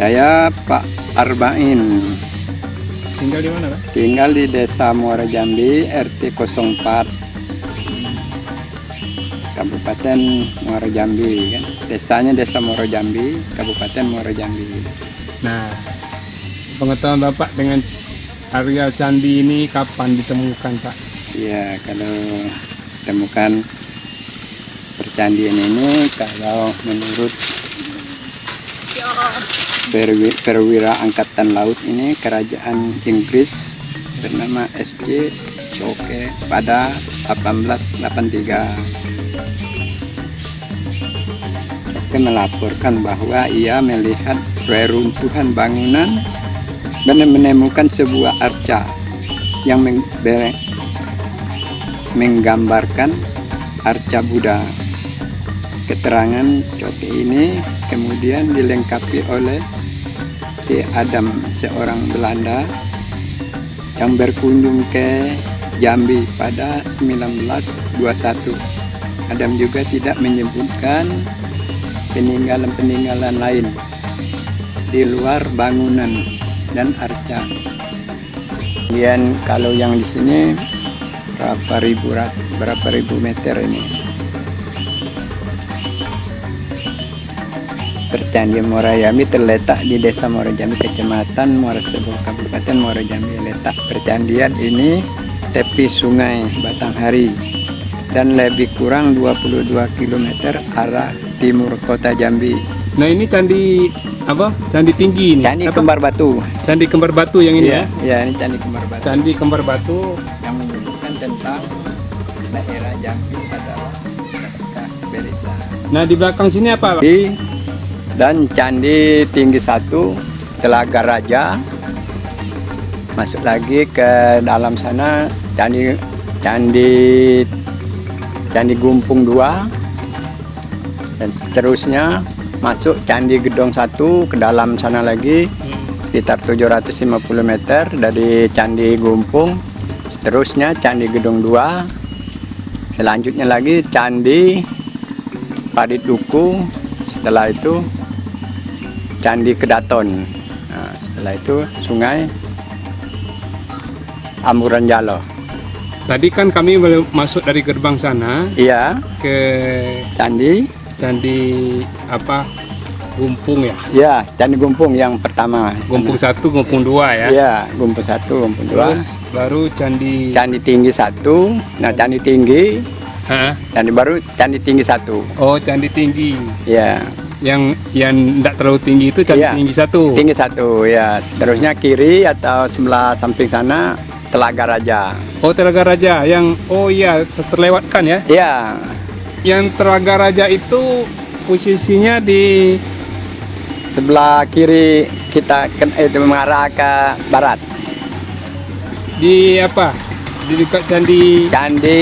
Saya Pak Arba'in. Tinggal di mana, Pak? Tinggal di Desa Muara Jambi, RT 04, Kabupaten Muara Jambi, kan? Desanya Desa Muara Jambi, Kabupaten Muara Jambi. Nah, sepengetahuan Bapak dengan areal candi ini kapan ditemukan, Pak? Iya, kalau temukan percandian ini, kalau menurut perwira angkatan laut ini, kerajaan Inggris bernama SC Choke pada 1883. Choke melaporkan bahwa ia melihat reruntuhan bangunan dan menemukan sebuah arca yang menggambarkan arca Buddha. Keterangan Choke ini kemudian dilengkapi oleh T. Adam, seorang Belanda yang berkunjung ke Jambi pada 1921. Adam juga tidak menyebutkan peninggalan-peninggalan lain di luar bangunan dan arca. Kemudian kalau yang di sini berapa ribu meter ini? Percandian Muara Jambi terletak di Desa Muara Jambi, Kecamatan Muara Sebul, Kabupaten Muara Jambi. Letak percandian ini tepi Sungai Batanghari dan lebih kurang 22 km arah timur kota Jambi. Nah, ini candi apa? Candi tinggi ini. Candi apa? Kembar Batu. Candi Kembar Batu yang ini, Ya, ya? ya, ini Candi Kembar Batu. Candi Kembar Batu Yang menunjukkan tentang daerah Jambi adalah naskah berita. Nah, di belakang sini apa, Pak? Dan Candi Tinggi 1, Telaga Raja. Masuk lagi ke dalam sana Candi Gumpung 2, dan seterusnya masuk Candi Gedong 1, ke dalam sana lagi sekitar 750 meter dari Candi Gumpung. Seterusnya Candi Gedong 2, selanjutnya lagi Candi Padit Duku, setelah itu Candi Kedaton. Nah, setelah itu Sungai Amburan Jalo. Tadi kan kami masuk dari gerbang sana Iya, ke Candi apa? Gumpung, ya? ya, Candi Gumpung yang pertama. Gumpung 1, Gumpung 2, ya? Iya, Gumpung 1, Gumpung 2. Terus baru Candi Tinggi 1. Nah, Candi Tinggi, Hah? Candi baru Candi Tinggi 1. Oh, Candi Tinggi. Ya, Yang tidak terlalu tinggi itu Candi Iya. Tinggi 1. Tinggi 1. Ya, seterusnya kiri atau sebelah samping sana Telaga Raja. Oh, Telaga Raja yang terlewatkan, ya? Iya, Yang Telaga Raja itu posisinya di sebelah kiri kita itu mengarah ke barat. di apa? Di dekat Candi Candi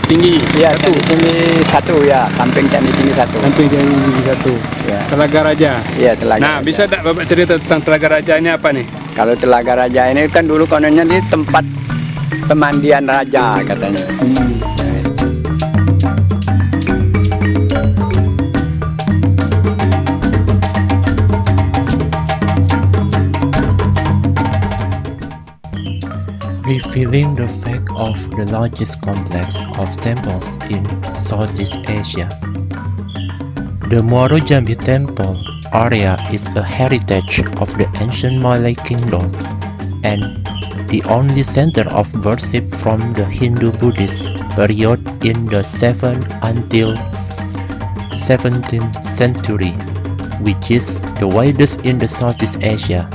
Tinggi. ya, 1. Candi Tinggi 1, ya, samping Candi Tinggi 1. Samping Candi Tinggi 1. Ya. Telaga Raja. Iya, Telaga Nah, Raja. bisa tak Bapak cerita tentang Telaga Raja ini apa nih? Kalau Telaga Raja ini kan dulu kononnya di tempat pemandian raja katanya. Revealing the fact of the largest complex of temples in Southeast Asia. The Muaro Jambi Temple area is a heritage of the ancient Malay kingdom and the only center of worship from the Hindu-Buddhist period in the 7th until 17th century, which is the widest in the Southeast Asia.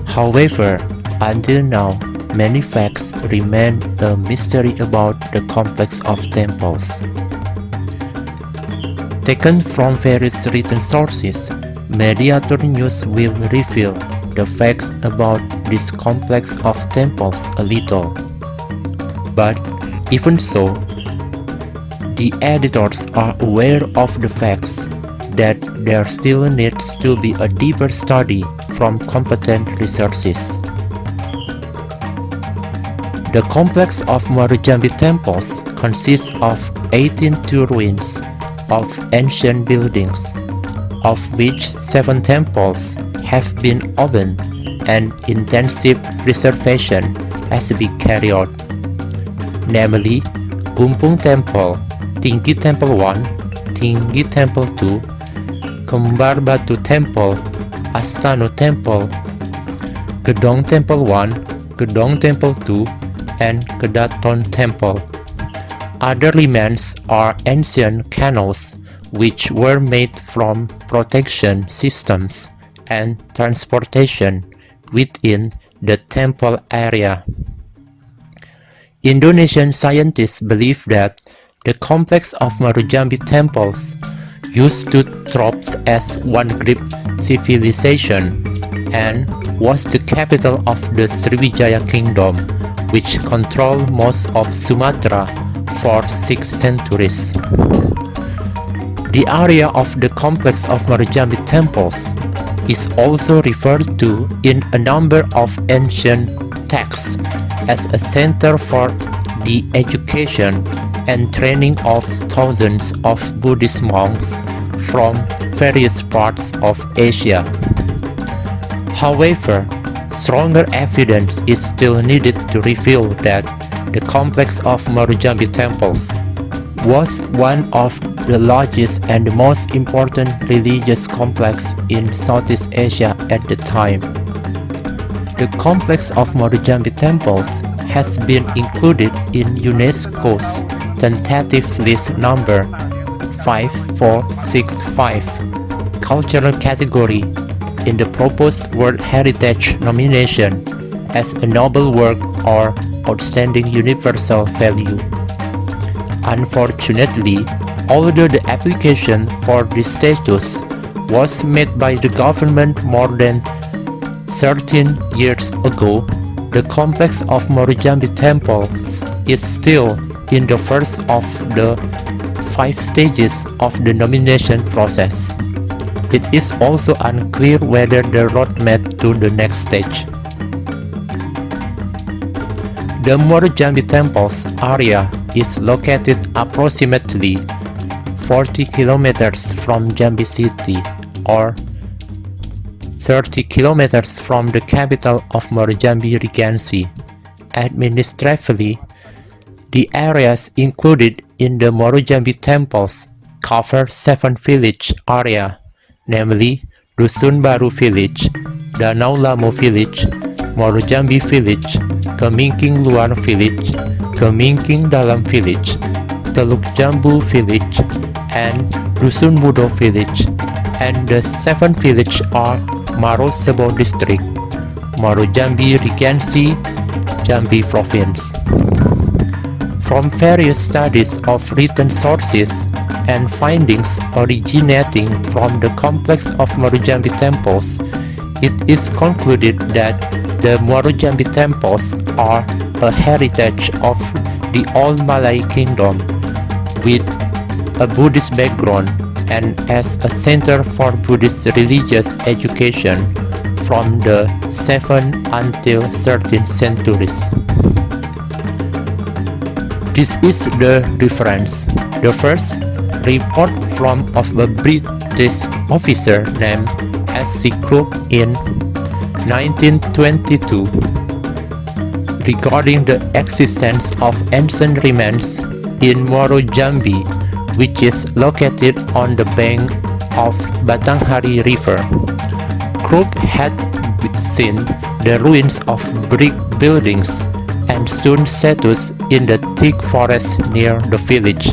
However, until now, many facts remain a mystery about the complex of temples. Taken from various written sources, Mediator News will reveal the facts about this complex of temples a little. But even so, the editors are aware of the facts that there still needs to be a deeper study from competent resources. The complex of Muaro Jambi temples consists of 18 ruins of ancient buildings, of which 7 temples have been opened and intensive preservation has been carried out, namely Gumpung Temple, Tinggi Temple 1, Tinggi Temple 2, Kembar Batu Temple, Astano Temple, Gedong Temple 1, Gedong Temple 2, and Kedaton Temple. Other remains are ancient canals which were made from protection systems and transportation within the temple area. Indonesian scientists believe that the complex of Marujambi temples used to thrive as one great civilization and was the capital of the Sriwijaya Kingdom, which controlled most of Sumatra for 6 centuries. The area of the complex of Marujambi temples is also referred to in a number of ancient texts as a center for the education and training of thousands of Buddhist monks from various parts of Asia. However, stronger evidence is still needed to reveal that the complex of Marujambi temples was one of the largest and most important religious complex in Southeast Asia at the time. The complex of Marujambi temples has been included in UNESCO's tentative list number 5465 cultural category in the proposed World Heritage nomination as a noble work or outstanding universal value. Unfortunately, although the application for this status was made by the government more than 13 years ago, the complex of Marujambi temples is still in the first of the 5 stages of the nomination process. It is also unclear whether the roadmap to the next stage. The Marujambi temples area is located approximately 40 kilometers from Jambi city or 30 kilometers from the capital of Marujambi Regency. Administratively, the areas included in the Marujambi temples cover 7 village area, namely Dusun Baru Village, Danau Lamo Village, Marujambi Village, Kemingking Luar Village, Kemingking Dalam Village, Teluk Jambu Village, and Dusun Mudo Village, and the 7 villages are Marosebo District, Marujambi Regency, Jambi Province. From various studies of written sources and findings originating from the complex of Marujambi temples, it is concluded that the Marujambi temples are a heritage of the old Malay kingdom with a Buddhist background and as a center for Buddhist religious education from the 7th until 13th centuries. This is the difference. The first report from of a British officer named S.C. Crook in 1922 regarding the existence of ancient remains in Marujambi, which is located on the bank of Batanghari River. Crook had seen the ruins of brick buildings and stone statues in the thick forest near the village.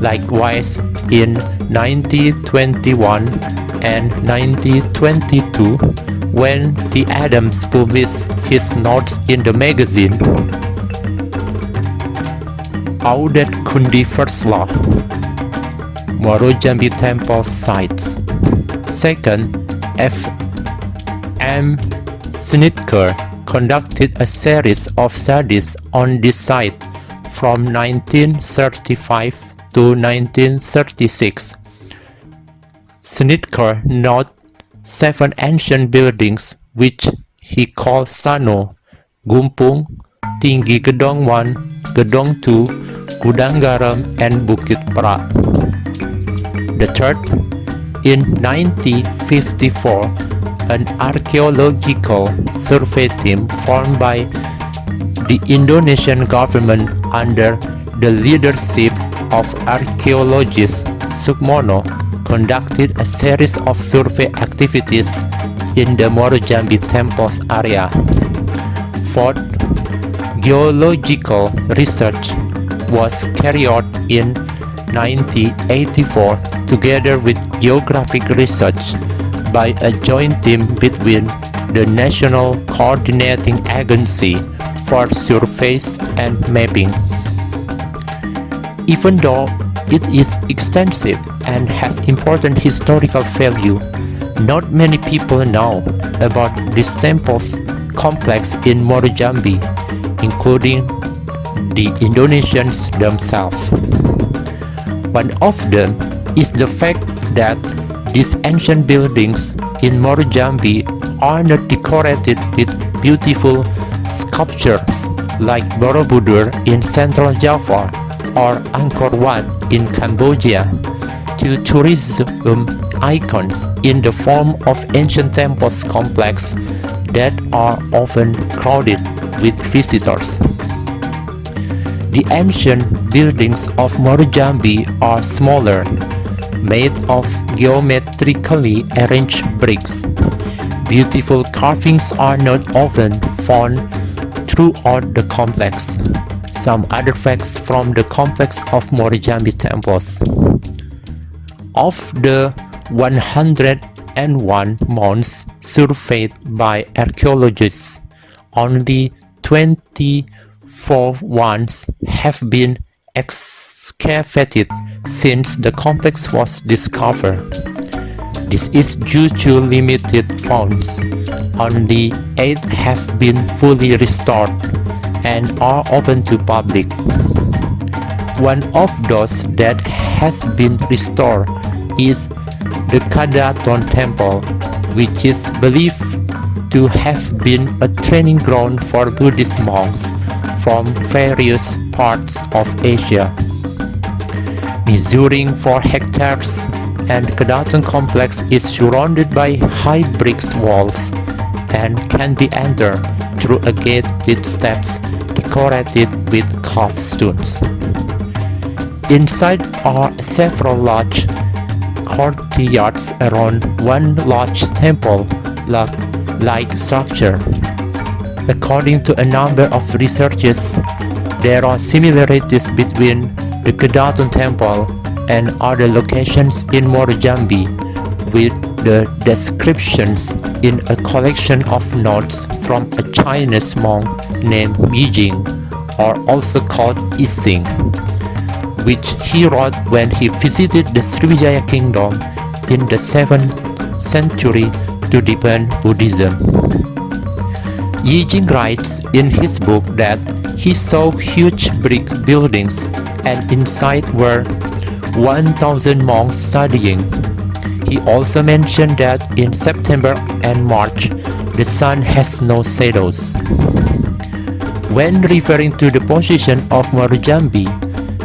Likewise, in 1921 and 1922, when T. Adams published his notes in the magazine Audet Kundi Versla, Marujambi Temple Sites. Second, F. M. Snitker conducted a series of studies on this site from 1935 to 1936. Snitker noted 7 ancient buildings which he called Stano, Gumpung, Tinggi Gedong 1, Gedong 2, Gudang Garam, and Bukit Pra. The third, In 1954, an archaeological survey team formed by the Indonesian government under the leadership of archaeologist Sukmono conducted a series of survey activities in the Muaro Jambi Temples area. Fourth, geological research was carried out in 1984 together with geographic research by a joint team between the National Coordinating Agency for Surveys and Mapping. Even though it is extensive and has important historical value, not many people know about this temple's complex in Muaro Jambi, including the Indonesians themselves. One of them is the fact that these ancient buildings in Muaro Jambi are not decorated with beautiful sculptures like Borobudur in Central Java or Angkor Wat in Cambodia, to tourism icons in the form of ancient temples complex that are often crowded with visitors. The ancient buildings of Muaro Jambi are smaller, made of geometrically arranged bricks. Beautiful carvings are not often found throughout the complex. Some other facts from the complex of Muaro Jambi temples. Of the 101 mounds surveyed by archaeologists, only 24 ones have been excavated since the complex was discovered. This is due to limited funds. Only 8 have been fully restored and are open to public. One of those that has been restored is the Kadaton Temple, which is believed to have been a training ground for Buddhist monks from various parts of Asia. Measuring 4 hectares, and Kadaton complex is surrounded by high brick walls and can be entered through a gate with steps decorated with carved stones. Inside are several large courtyards around one large temple-like structure. According to a number of researchers, there are similarities between the Kadaton Temple and other locations in Muaro Jambi, with the descriptions in a collection of notes from a Chinese monk named Yijing, or also called Yixing, which he wrote when he visited the Sriwijaya Kingdom in the 7th century to deepen Buddhism. Yijing writes in his book that he saw huge brick buildings and inside were 1,000 monks studying. He also mentioned that in September and March, the sun has no shadows. When referring to the position of Muaro Jambi,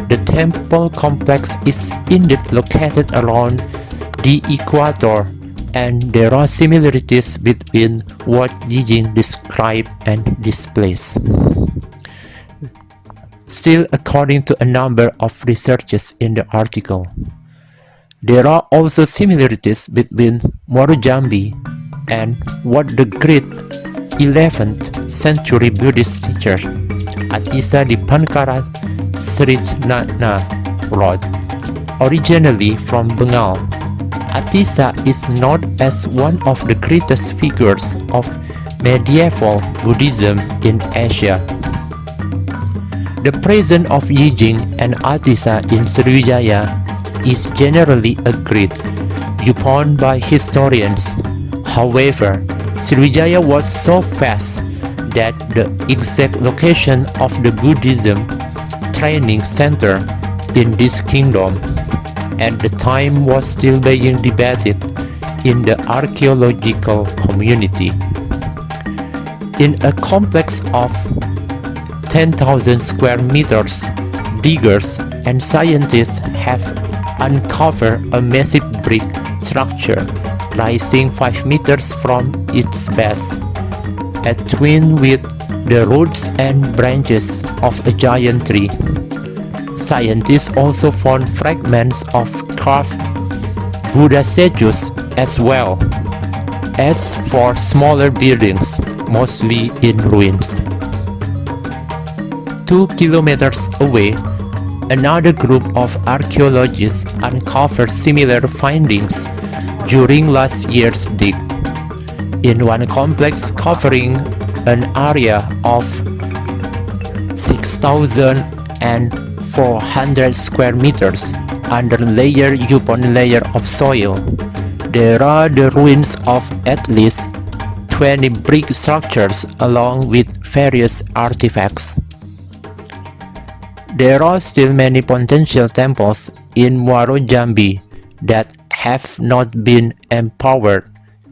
the temple complex is indeed located around the equator, and there are similarities between what Yijing described and this place. Still, according to a number of researchers in the article, there are also similarities between Muaro Jambi and what the great 11th century Buddhist teacher Atisa Dipankara Srijnana wrote. Originally from Bengal, Atisa is known as one of the greatest figures of medieval Buddhism in Asia. The presence of Yijing and Atisa in Sriwijaya is generally agreed upon by historians. However, Sriwijaya was so vast that the exact location of the Buddhism training center in this kingdom at the time was still being debated in the archaeological community. In a complex of 10,000 square meters, diggers and scientists have uncovered a massive brick structure rising 5 meters from its base, atwined with the roots and branches of a giant tree. Scientists also found fragments of carved Buddha statues as well as 4 smaller buildings, mostly in ruins. 2 kilometers away, another group of archaeologists uncovered similar findings during last year's dig. In one complex covering an area of 6,400 square meters under layer upon layer of soil, there are the ruins of at least 20 brick structures along with various artifacts. There are still many potential temples in Muaro Jambi that have not been empowered,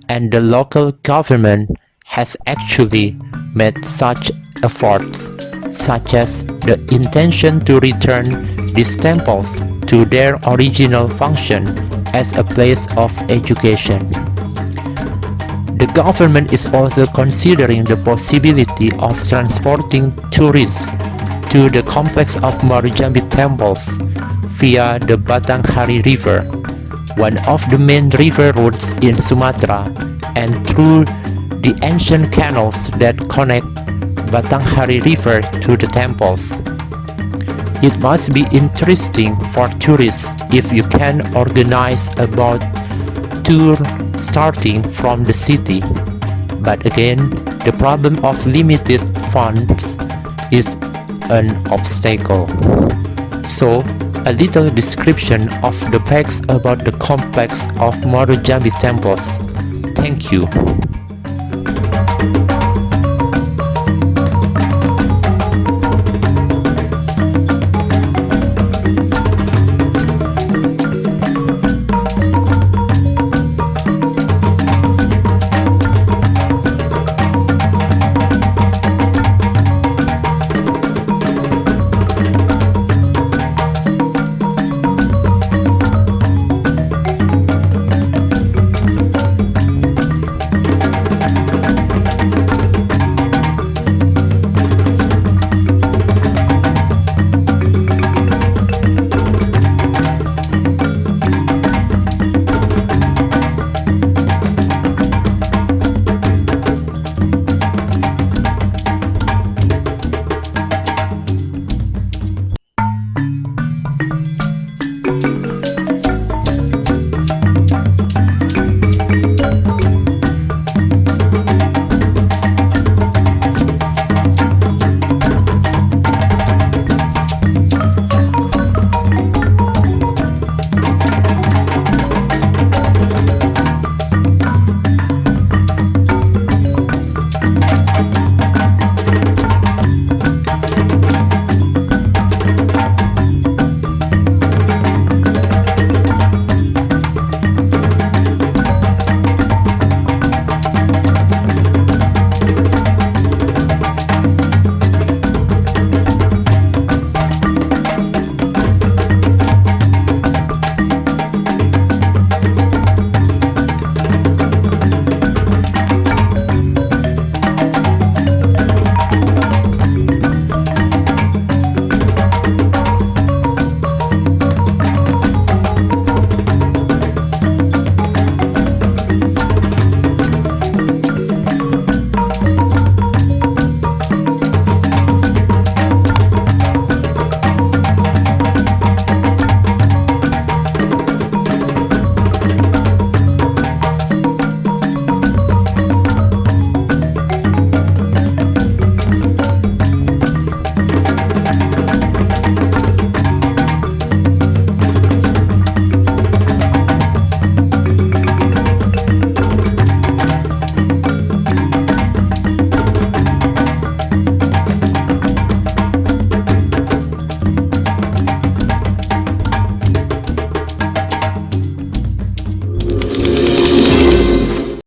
and the local government has actually made such efforts, such as the intention to return these temples to their original function as a place of education. The government is also considering the possibility of transporting tourists to the complex of Muaro Jambi temples via the Batanghari River, one of the main river routes in Sumatra, and through the ancient canals that connect Batanghari River to the temples. It must be interesting for tourists if you can organize a boat tour starting from the city. But again, the problem of limited funds is an obstacle. So, a little description of the facts about the complex of Muaro Jambi temples. Thank you.